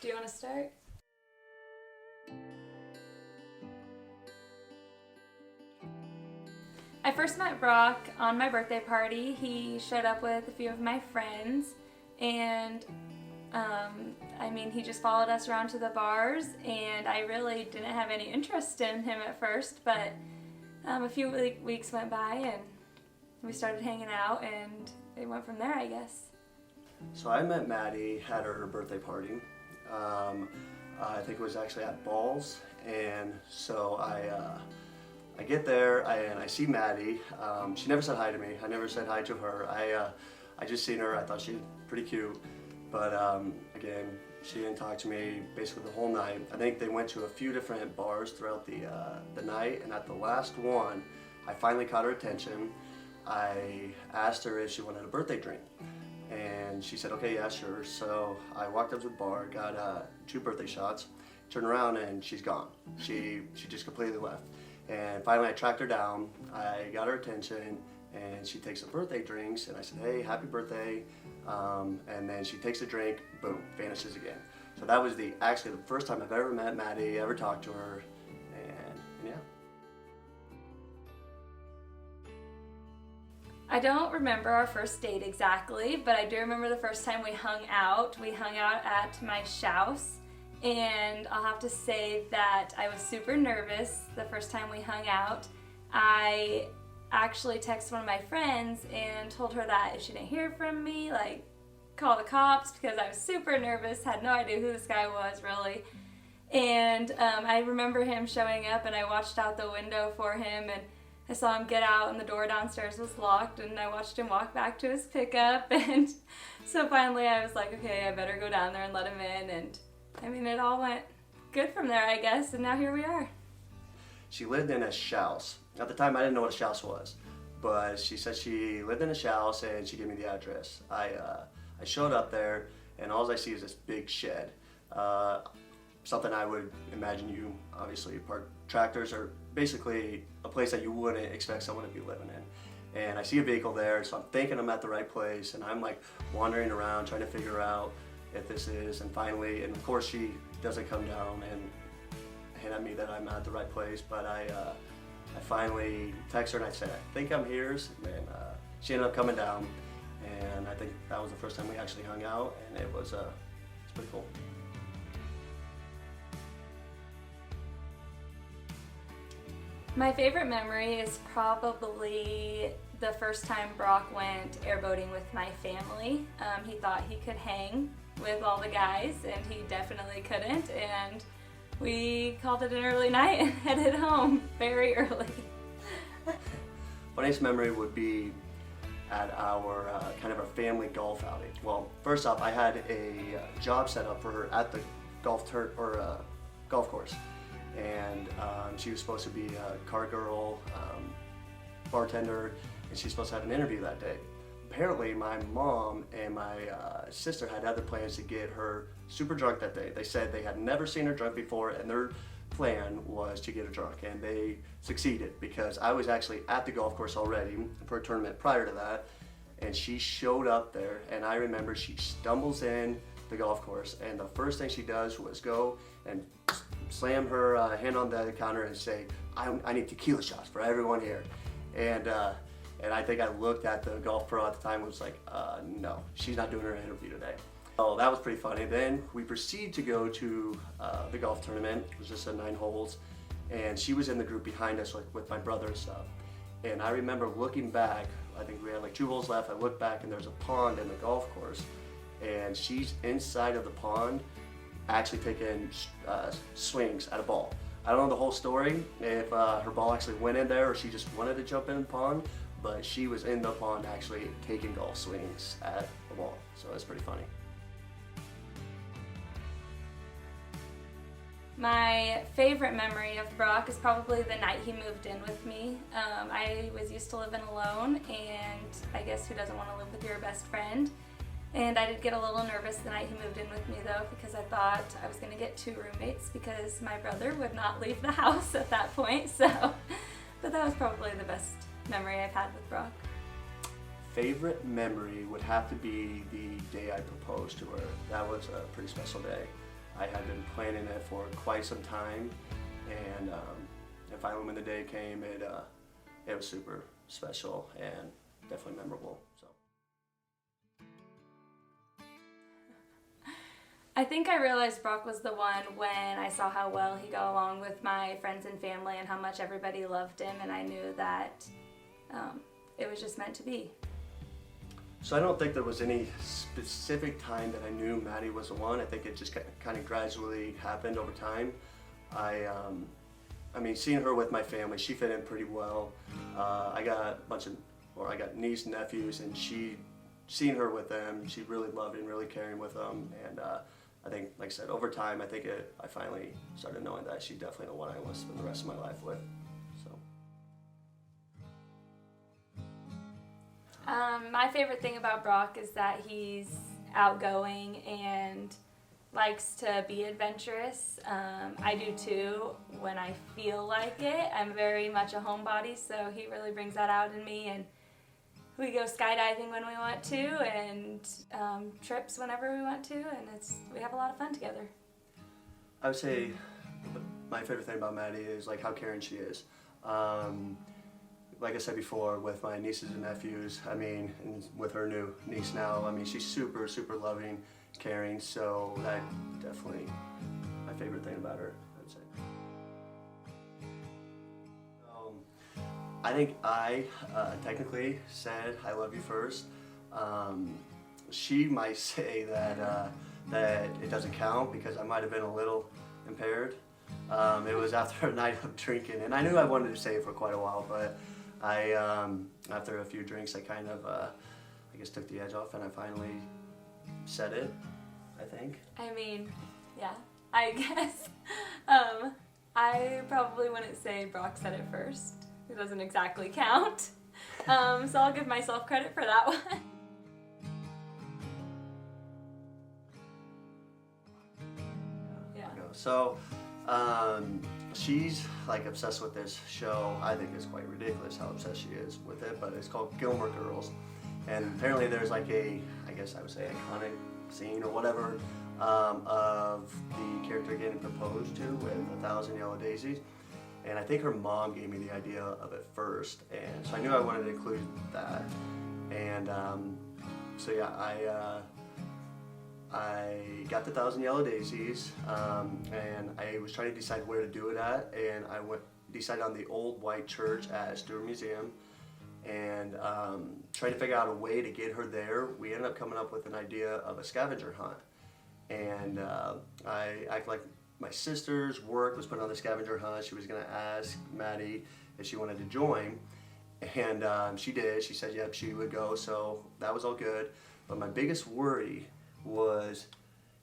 Do you want to start? I first met Brock on my birthday party. He showed up with a few of my friends, and he just followed us around to the bars, and I really didn't have any interest in him at first, but a few weeks went by and we started hanging out, and it went from there, I guess. So I met Maddie at her birthday party. I think it was actually at Balls, and so I get there and I see Maddie. She never said hi to me. I never said hi to her. I just seen her. I thought she was pretty cute, but again, she didn't talk to me basically the whole night. I think they went to a few different bars throughout the night, and at the last one, I finally caught her attention. I asked her if she wanted a birthday drink, and she said, okay, yeah, sure. So I walked up to the bar, got 2 birthday shots, turned around, and she's gone. She just completely left. And finally I tracked her down, I got her attention, and she takes the birthday drinks, and I said, hey, happy birthday. And then she takes a drink, boom, vanishes again. So that was actually the first time I've ever met Maddie, ever talked to her, and yeah. I don't remember our first date exactly, but I do remember the first time we hung out. We hung out at my house, and I'll have to say that I was super nervous the first time we hung out. I actually texted one of my friends and told her that if she didn't hear from me, like, call the cops, because I was super nervous, had no idea who this guy was really. And I remember him showing up, and I watched out the window for him, and I saw him get out and the door downstairs was locked, and I watched him walk back to his pickup, and so finally I was like, okay, I better go down there and let him in, and I mean, it all went good from there, I guess, and now here we are. She lived in a house. At the time I didn't know what a house was, but she said she lived in a house and she gave me the address. I showed up there, and all I see is this big shed. Something I would imagine you obviously park tractors, or basically a place that you wouldn't expect someone to be living in. And I see a vehicle there, so I'm thinking I'm at the right place, and I'm like wandering around trying to figure out if this is, and finally, and of course she doesn't come down and hint at me that I'm at the right place, but I finally text her and I said, I think I'm here, and she ended up coming down, and I think that was the first time we actually hung out, and it's pretty cool. My favorite memory is probably the first time Brock went airboating with my family. He thought he could hang with all the guys, and he definitely couldn't, and we called it an early night and headed home very early. Funniest memory would be at our kind of our family golf outing. Well, first off, I had a job set up for her at the golf course, and she was supposed to be a car girl, bartender, and she's supposed to have an interview that day. Apparently, my mom and my sister had other plans to get her super drunk that day. They said they had never seen her drunk before, and their plan was to get her drunk, and they succeeded, because I was actually at the golf course already for a tournament prior to that, and she showed up there, and I remember she stumbles in the golf course, and the first thing she does was go and slam her hand on the counter and say, I need tequila shots for everyone here. And I think I looked at the golf pro at the time and was like, no, she's not doing her interview today. So that was pretty funny. Then we proceeded to go to the golf tournament. It was just 9 holes, and she was in the group behind us, like with my brother and stuff. And I remember looking back, I think we had like 2 holes left. I looked back and there's a pond in the golf course, and she's inside of the pond actually taking swings at a ball. I don't know the whole story, if her ball actually went in there or she just wanted to jump in the pond, but she was in the pond actually taking golf swings at the ball. So it's pretty funny. My favorite memory of Brock is probably the night he moved in with me. I was used to living alone, and I guess who doesn't want to live with your best friend? And I did get a little nervous the night he moved in with me though, because I thought I was going to get 2 roommates because my brother would not leave the house at that point. So, but that was probably the best memory I've had with Brock. Favorite memory would have to be the day I proposed to her. That was a pretty special day. I had been planning it for quite some time, and finally when the day came, it was super special and definitely memorable. So. I think I realized Brock was the one when I saw how well he got along with my friends and family and how much everybody loved him, and I knew that it was just meant to be. So I don't think there was any specific time that I knew Maddie was the one. I think it just kind of gradually happened over time. I mean, seeing her with my family, she fit in pretty well. I got niece and nephews, and seeing her with them, she really loved and really caring with them. And I think, like I said, over time, I finally started knowing that she's definitely the one I want to spend the rest of my life with. So. My favorite thing about Brock is that he's outgoing and likes to be adventurous. I do too when I feel like it. I'm very much a homebody, so he really brings that out in me. And we go skydiving when we want to, and trips whenever we want to, and we have a lot of fun together. I would say my favorite thing about Maddie is like how caring she is. Like I said before, with my nieces and nephews, I mean, and with her new niece now, I mean, she's super, super loving, caring, so that definitely my favorite thing about her, I would say. I think I technically said I love you first. She might say that it doesn't count because I might have been a little impaired. It was after a night of drinking, and I knew I wanted to say it for quite a while, but after a few drinks, I kind of, I guess, took the edge off, and I finally said it, I think. I mean, yeah, I guess. I probably wouldn't say Brock said it first. It doesn't exactly count. So I'll give myself credit for that one. Yeah. So, she's like obsessed with this show. I think it's quite ridiculous how obsessed she is with it, but it's called Gilmore Girls. And apparently there's like I guess I would say iconic scene or whatever, of the character getting proposed to with 1,000 Yellow Daisies. And I think her mom gave me the idea of it first, and so I knew I wanted to include that. And so yeah, I got the 1,000 Yellow Daisies, and I was trying to decide where to do it at, and I decided on the old white church at Stewart Museum, and trying to figure out a way to get her there. We ended up coming up with an idea of a scavenger hunt, and I act like my sister's work was putting on the scavenger hunt. She was going to ask Maddie if she wanted to join, and she did. She said yep, she would go, so that was all good. But my biggest worry was,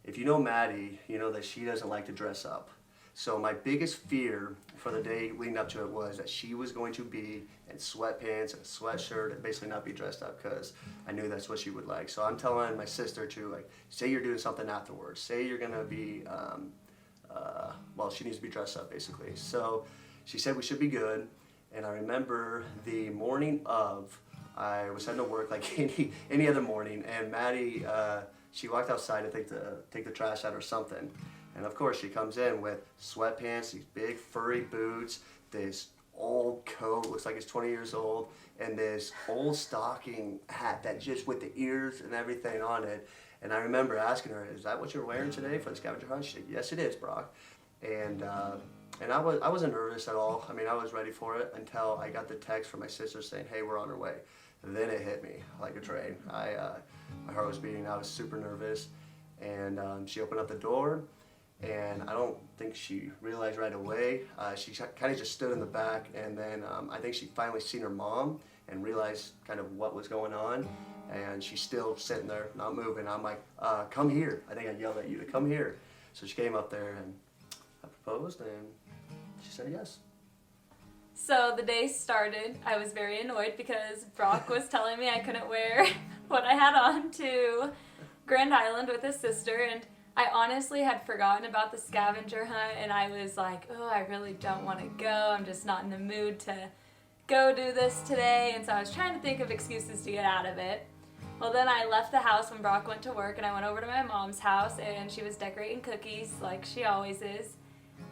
if you know Maddie, you know that she doesn't like to dress up. So my biggest fear for the day leading up to it was that she was going to be in sweatpants and a sweatshirt and basically not be dressed up, because I knew that's what she would like. So I'm telling my sister to, like, say you're doing something afterwards. Say you're going to be, well, she needs to be dressed up basically. So she said we should be good. And I remember the morning of, I was heading to work like any other morning, and Maddie, she walked outside to take the trash out or something. And of course she comes in with sweatpants, these big furry boots, this old coat, looks like it's 20 years old, and this old stocking hat that just with the ears and everything on it. And I remember asking her, is that what you're wearing today for the scavenger hunt? She said, yes it is, Brock. And I wasn't nervous at all. I mean, I was ready for it until I got the text from my sister saying, hey, we're on our way. And then it hit me like a train. My heart was beating, I was super nervous. And she opened up the door, and I don't think she realized right away. She kind of just stood in the back, and then I think she finally seen her mom and realized kind of what was going on. And she's still sitting there, not moving. I'm like, come here. I think I yelled at you to come here. So she came up there, and I proposed, and she said yes. So the day started. I was very annoyed because Brock was telling me I couldn't wear what I had on to Grand Island with his sister, and I honestly had forgotten about the scavenger hunt, and I was like, oh, I really don't want to go. I'm just not in the mood to go do this today. And so I was trying to think of excuses to get out of it. Well, then I left the house when Brock went to work, and I went over to my mom's house, and she was decorating cookies like she always is.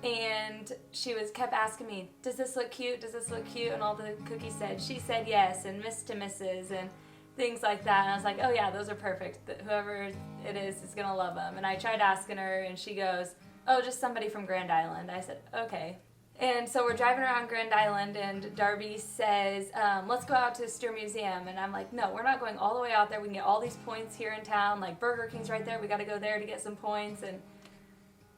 And she kept asking me, does this look cute? Does this look cute? And all the cookies said, she said yes, and Miss to Mrs. and things like that. And I was like, oh yeah, those are perfect. Whoever it is going to love them. And I tried asking her, and she goes, oh, just somebody from Grand Island. I said, okay. And so we're driving around Grand Island, and Darby says, let's go out to the Steer Museum. And I'm like, no, we're not going all the way out there. We can get all these points here in town. Like, Burger King's right there. We got to go there to get some points. And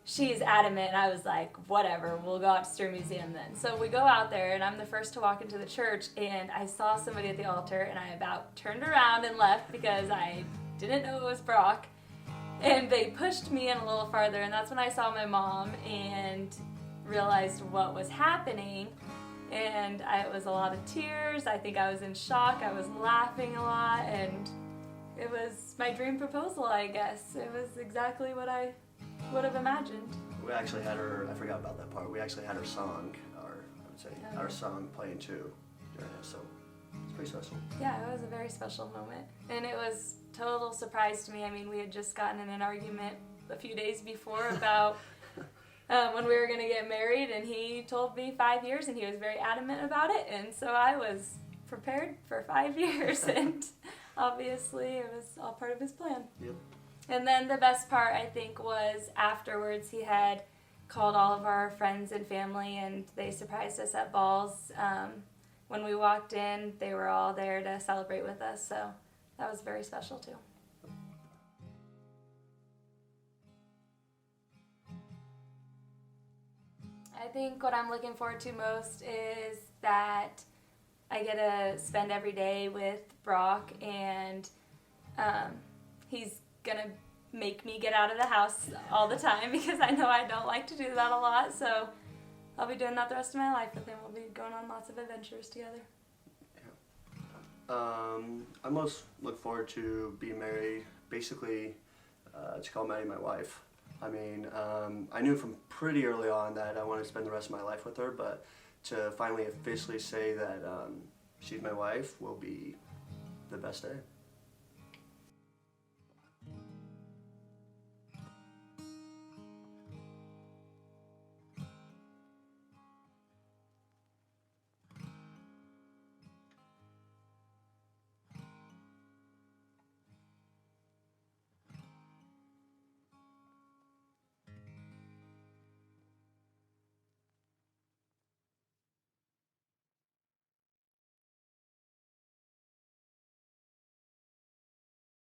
she's adamant, and I was like, whatever, we'll go out to Steer Museum then. So we go out there, and I'm the first to walk into the church, and I saw somebody at the altar, and I about turned around and left because I didn't know it was Brock. And they pushed me in a little farther, and that's when I saw my mom and realized what was happening. And it was a lot of tears. I think I was in shock. I was laughing a lot, and it was my dream proposal, I guess. It was exactly what I would have imagined. We actually had I forgot about that part, we actually had our song playing too during it, so it's pretty special. Yeah, it was a very special moment. And it was total surprise to me. I mean, we had just gotten in an argument a few days before about when we were going to get married, and he told me 5 years, and he was very adamant about it, and so I was prepared for 5 years, and obviously it was all part of his plan. Yep. And then the best part, I think, was afterwards he had called all of our friends and family, and they surprised us at balls. When we walked in, they were all there to celebrate with us, so that was very special too. I think what I'm looking forward to most is that I get to spend every day with Brock, and he's gonna make me get out of the house all the time because I know I don't like to do that a lot, so I'll be doing that the rest of my life with him. We'll be going on lots of adventures together. I most look forward to being married, basically to call Maddie my wife. I mean, I knew from pretty early on that I wanted to spend the rest of my life with her, but to finally officially say that she's my wife will be the best day.